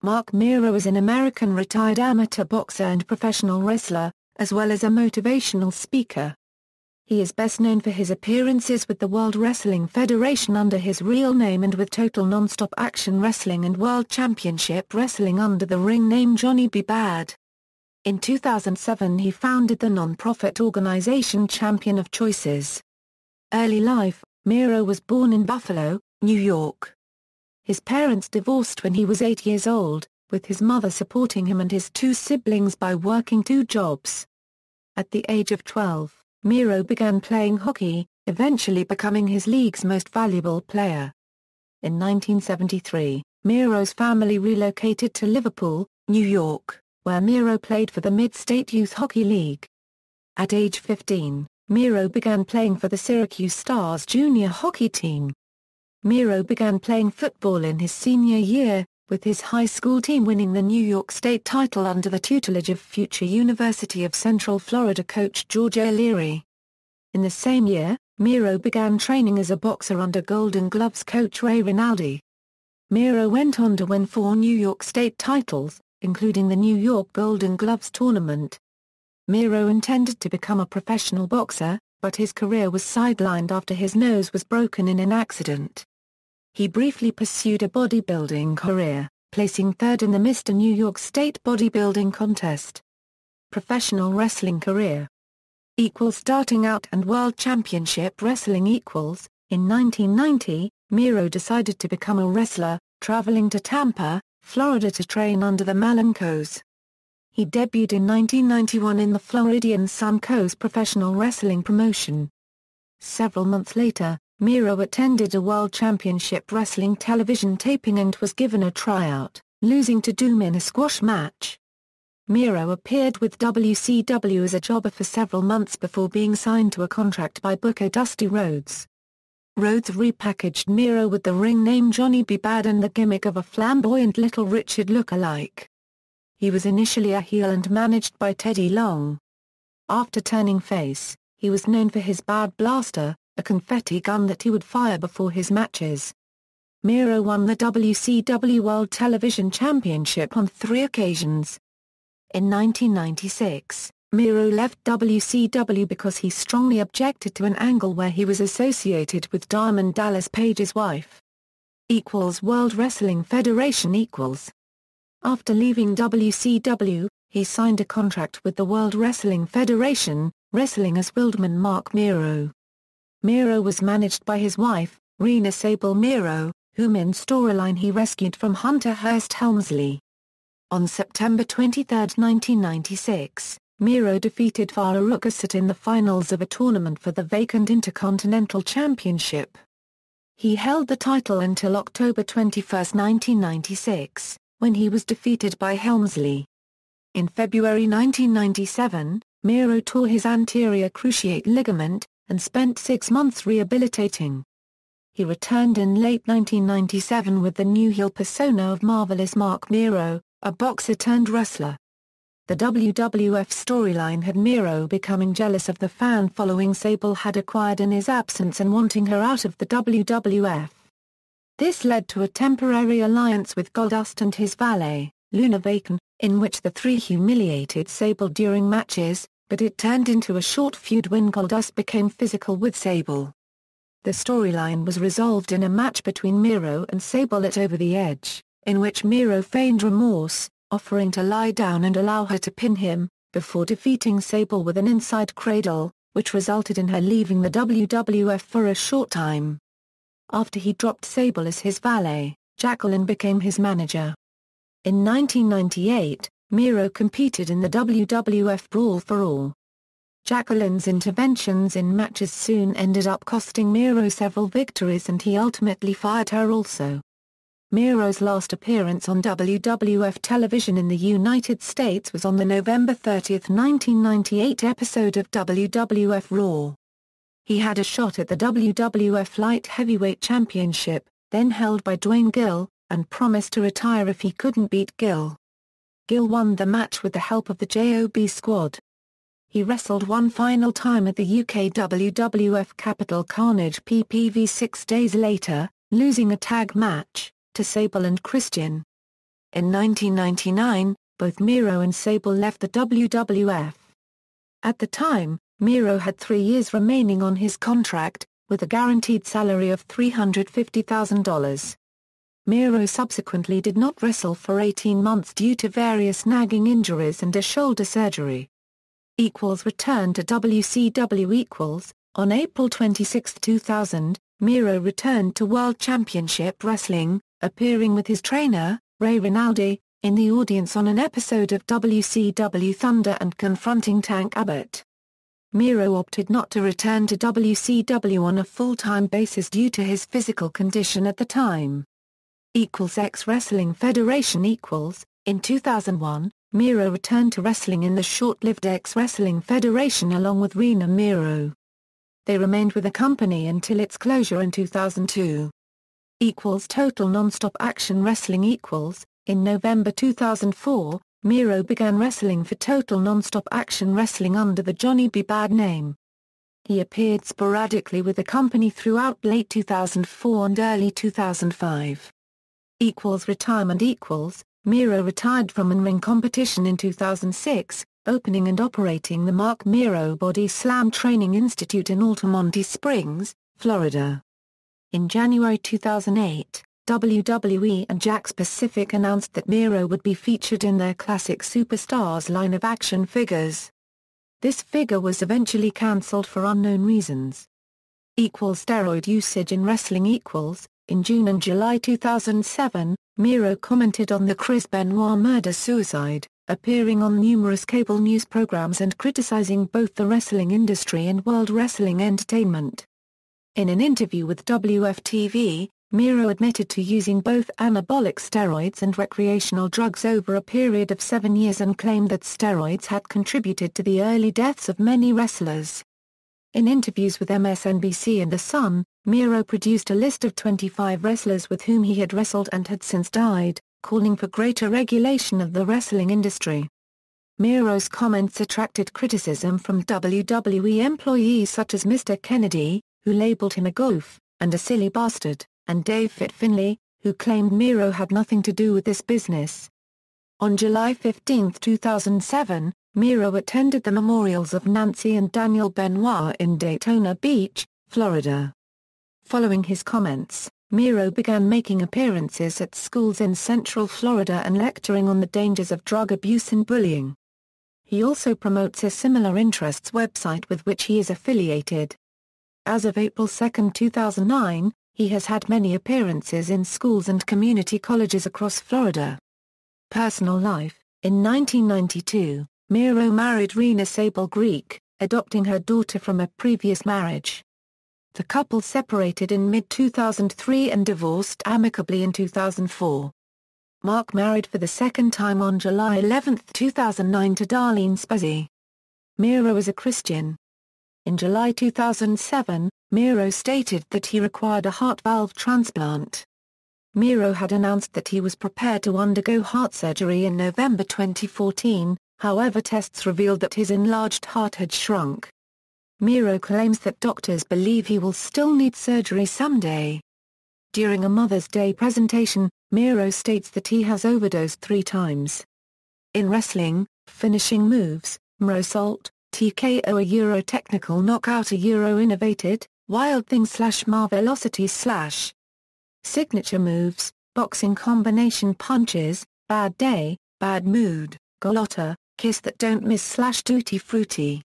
Marc Mero is an American retired amateur boxer and professional wrestler, as well as a motivational speaker. He is best known for his appearances with the World Wrestling Federation under his real name and with Total Nonstop Action Wrestling and World Championship Wrestling under the ring name Johnny B. Bad. In 2007 he founded the non-profit organization Champion of Choices. Early life: Mero was born in Buffalo, New York. His parents divorced when he was 8 years old, with his mother supporting him and his two siblings by working 2 jobs. At the age of 12, Mero began playing hockey, eventually becoming his league's most valuable player. In 1973, Mero's family relocated to Liverpool, New York, where Mero played for the Mid-State Youth Hockey League. At age 15, Mero began playing for the Syracuse Stars junior hockey team. Mero began playing football in his senior year, with his high school team winning the New York State title under the tutelage of future University of Central Florida coach George O'Leary. In the same year, Mero began training as a boxer under Golden Gloves coach Ray Rinaldi. Mero went on to win 4 New York State titles, including the New York Golden Gloves tournament. Mero intended to become a professional boxer, but his career was sidelined after his nose was broken in an accident. He briefly pursued a bodybuilding career, placing 3rd in the Mr. New York State bodybuilding contest. Professional wrestling career. Starting out and World Championship Wrestling. In 1990, Mero decided to become a wrestler, traveling to Tampa, Florida to train under the Malancos. He debuted in 1991 in the Floridian Suncos professional wrestling promotion. Several months later, Mero attended a World Championship Wrestling television taping and was given a tryout, losing to Doom in a squash match. Mero appeared with WCW as a jobber for several months before being signed to a contract by booker Dusty Rhodes. Rhodes repackaged Mero with the ring name Johnny B. Bad and the gimmick of a flamboyant Little Richard look-alike. He was initially a heel and managed by Teddy Long. After turning face, he was known for his Bad Blaster, a confetti gun that he would fire before his matches. Mero won the WCW World Television Championship on 3 occasions. In 1996, Mero left WCW because he strongly objected to an angle where he was associated with Diamond Dallas Page's wife. World Wrestling Federation. After leaving WCW, he signed a contract with the World Wrestling Federation, wrestling as Wildman Marc Mero. Mero was managed by his wife, Rena Sable Mero, whom in storyline he rescued from Hunter Hearst Helmsley. On September 23, 1996, Mero defeated Farouk Assad in the finals of a tournament for the vacant Intercontinental Championship. He held the title until October 21, 1996, when he was defeated by Helmsley. In February 1997, Mero tore his anterior cruciate ligament, and spent 6 months rehabilitating. He returned in late 1997 with the new heel persona of Marvelous Marc Mero, a boxer-turned-wrestler. The WWF storyline had Mero becoming jealous of the fan following Sable had acquired in his absence and wanting her out of the WWF. This led to a temporary alliance with Goldust and his valet, Luna Vachon, in which the three humiliated Sable during matches, but it turned into a short feud when Goldust became physical with Sable. The storyline was resolved in a match between Mero and Sable at Over the Edge, in which Mero feigned remorse, offering to lie down and allow her to pin him, before defeating Sable with an inside cradle, which resulted in her leaving the WWF for a short time. After he dropped Sable as his valet, Jacqueline became his manager. In 1998, Mero competed in the WWF Brawl for All. Jacqueline's interventions in matches soon ended up costing Mero several victories and he ultimately fired her also. Mero's last appearance on WWF television in the United States was on the November 30, 1998 episode of WWF Raw. He had a shot at the WWF Light Heavyweight Championship, then held by Dwayne Gill, and promised to retire if he couldn't beat Gill. Gill won the match with the help of the JOB Squad. He wrestled one final time at the UK WWF Capital Carnage PPV 6 days later, losing a tag match to Sable and Christian. In 1999, both Mero and Sable left the WWF. At the time, Mero had 3 years remaining on his contract, with a guaranteed salary of $350,000. Mero subsequently did not wrestle for 18 months due to various nagging injuries and a shoulder surgery. Returned to WCW. On April 26, 2000, Mero returned to World Championship Wrestling, appearing with his trainer, Ray Rinaldi, in the audience on an episode of WCW Thunder and confronting Tank Abbott. Mero opted not to return to WCW on a full-time basis due to his physical condition at the time. X Wrestling Federation. In 2001, Mero returned to wrestling in the short-lived X Wrestling Federation along with Rena Mero. They remained with the company until its closure in 2002. Total Nonstop Action Wrestling. In November 2004, Mero began wrestling for Total Nonstop Action Wrestling under the Johnny B. Bad name. He appeared sporadically with the company throughout late 2004 and early 2005. Retirement. Mero retired from in-ring competition in 2006, opening and operating the Marc Mero Body Slam Training Institute in Altamonte Springs, Florida. In January 2008, WWE and Jakks Pacific announced that Mero would be featured in their Classic Superstars line of action figures. This figure was eventually cancelled for unknown reasons. Steroid usage in wrestling. In June and July 2007, Mero commented on the Chris Benoit murder-suicide, appearing on numerous cable news programs and criticizing both the wrestling industry and World Wrestling Entertainment. In an interview with WFTV, Mero admitted to using both anabolic steroids and recreational drugs over a period of 7 years and claimed that steroids had contributed to the early deaths of many wrestlers. In interviews with MSNBC and The Sun, Mero produced a list of 25 wrestlers with whom he had wrestled and had since died, calling for greater regulation of the wrestling industry. Mero's comments attracted criticism from WWE employees such as Mr. Kennedy, who labeled him a goof, and a silly bastard, and Dave Finlay, who claimed Mero had nothing to do with this business. On July 15, 2007, Mero attended the memorials of Nancy and Daniel Benoit in Daytona Beach, Florida. Following his comments, Mero began making appearances at schools in Central Florida and lecturing on the dangers of drug abuse and bullying. He also promotes a similar interests website with which he is affiliated. As of April 2, 2009, he has had many appearances in schools and community colleges across Florida. Personal life. In 1992, Mero married Rena Sable Greek, adopting her daughter from a previous marriage. The couple separated in mid-2003 and divorced amicably in 2004. Marc married for the second time on July 11, 2009 to Darlene Spazzi. Mero is a Christian. In July 2007, Mero stated that he required a heart valve transplant. Mero had announced that he was prepared to undergo heart surgery in November 2014, however tests revealed that his enlarged heart had shrunk. Mero claims that doctors believe he will still need surgery someday. During a Mother's Day presentation, Mero states that he has overdosed 3 times. In wrestling, finishing moves, Moonsault, TKO, a Euro technical knockout, a Euro innovated, Wild Thing / Marvelocity / signature moves, boxing combination punches, Bad Day, Bad Mood, Golota, Kiss That Don't Miss / Tutti Frutti.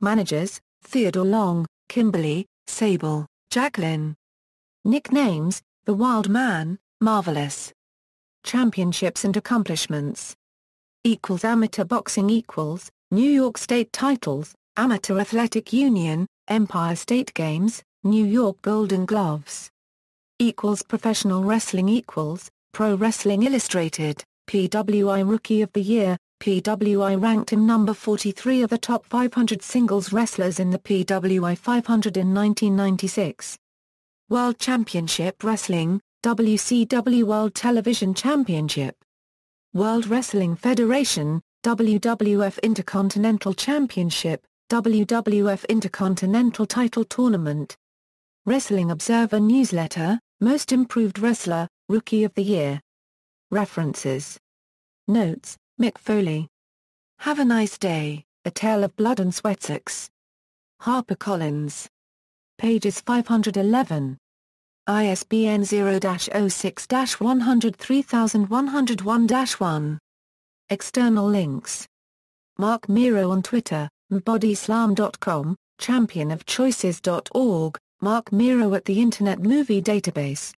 Managers: Theodore Long, Kimberly, Sable, Jacqueline. Nicknames: The Wild Man, Marvelous. Championships and accomplishments. Amateur boxing. New York State titles, Amateur Athletic Union, Empire State Games, New York Golden Gloves. Professional wrestling. Pro Wrestling Illustrated, PWI Rookie of the Year. PWI ranked him number 43 of the top 500 singles wrestlers in the PWI 500 in 1996. World Championship Wrestling, WCW World Television Championship. World Wrestling Federation, WWF Intercontinental Championship, WWF Intercontinental Title Tournament. Wrestling Observer Newsletter, Most Improved Wrestler, Rookie of the Year. References. Notes, Mick Foley. Have a Nice Day, A Tale of Blood and Sweatsex. HarperCollins. Pages 511. ISBN 0-06-103101-1. External links. Marc Mero on Twitter, mbodyslam.com, championofchoices.org, Marc Mero at the Internet Movie Database.